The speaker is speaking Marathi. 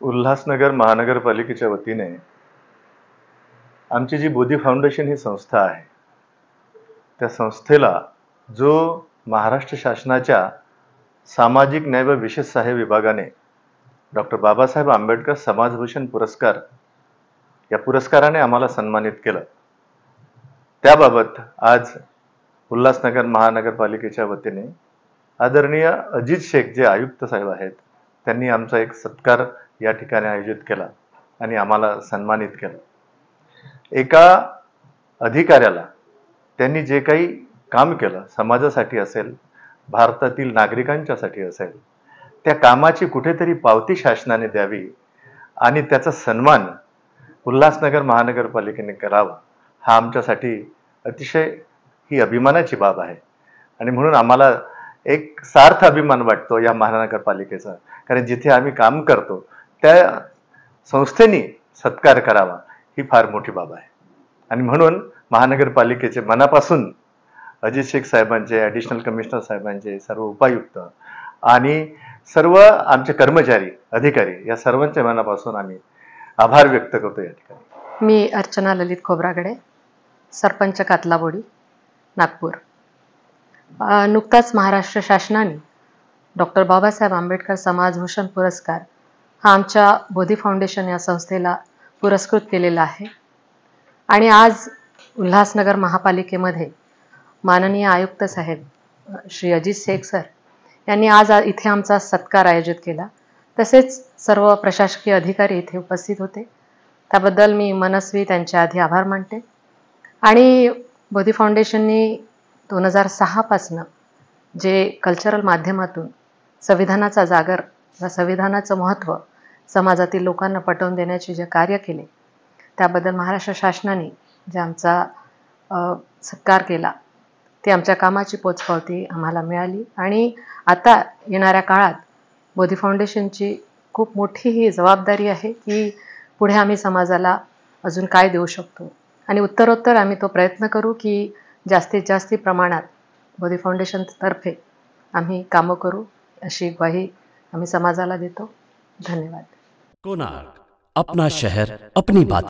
उल्हासनगर महानगरपालिकेच्या वतीने आमची जी बोधी फाउंडेशन ही संस्था आहे, त्या संस्थेला जो महाराष्ट्र शासनाच्या सामाजिक न्याय व विशेष सहाय्य विभागाने डॉक्टर बाबासाहेब आंबेडकर समाजभूषण पुरस्कार या पुरस्काराने आम्हाला सन्मानित केलं, त्याबाबत आज उल्हासनगर महानगरपालिकेच्या वतीने आदरणीय अजित शेख जे आयुक्त साहेब आहेत, त्यांनी आमचा एक सत्कार या ठिकाणी आयोजित केला आणि आम्हाला सन्मानित केलं। एका अधिकाऱ्याला त्यांनी जे काही काम केलं समाजासाठी असेल, भारतातील नागरिकांच्यासाठी असेल, त्या कामाची कुठेतरी पावती शासनाने द्यावी आणि त्याचा सन्मान उल्हासनगर महानगरपालिकेने करावा, हा आमच्यासाठी अतिशय ही अभिमानाची बाब आहे। आणि म्हणून आम्हाला एक सार्थ अभिमान वाटतो या महानगरपालिकेचा, कारण जिथे आम्ही काम करतो त्या संस्थेने सत्कार करावा ही फार मोठी बाब आहे। आणि म्हणून महानगरपालिकेचे मनापासून अजित शेख साहेबांचे, ॲडिशनल कमिशनर साहेबांचे, सर्व उपायुक्त आणि सर्व आमचे कर्मचारी अधिकारी या सर्वांच्या मनापासून आम्ही आभार व्यक्त करतो या ठिकाणी। मी अर्चना ललित खोब्रागडे, सरपंच कातलाबोडी, नागपूर। नुकताच महाराष्ट्र शासनाने डॉक्टर बाबासाहेब आंबेडकर समाजभूषण पुरस्कार हा आमच्या बोधी फाउंडेशन या संस्थेला पुरस्कृत केलेला आहे। आणि आज उल्हासनगर महापालिकेमध्ये माननीय आयुक्त साहेब श्री अजित शेख सर यांनी आज इथे आमचा सत्कार आयोजित केला। तसेच सर्व प्रशासकीय अधिकारी इथे उपस्थित होते, त्याबद्दल मी मनस्वी त्यांचे आधी आभार मानते। आणि बोधी फाउंडेशननी 2006 पासून जे कल्चरल माध्यमातून संविधानाचा जागर व संविधानाचं महत्त्व समाजातील लोकांना पटवून देण्याचे जे कार्य केले, त्याबद्दल महाराष्ट्र शासनाने जे आमचा सत्कार केला ते आमच्या कामाची पोचपावती आम्हाला मिळाली। आणि आता येणाऱ्या काळात बोधी फाउंडेशनची खूप मोठी ही जबाबदारी आहे की पुढे आम्ही समाजाला अजून काय देऊ शकतो आणि उत्तरोत्तर आम्ही तो प्रयत्न करू की जास्तीत जास्त प्रमाणात बोधी फाउंडेशनतर्फे आम्ही कामं करू, अशी ग्वाही आम्ही समाजाला देतो। धन्यवाद। कोणार्क, अपना शहर अपनी बात।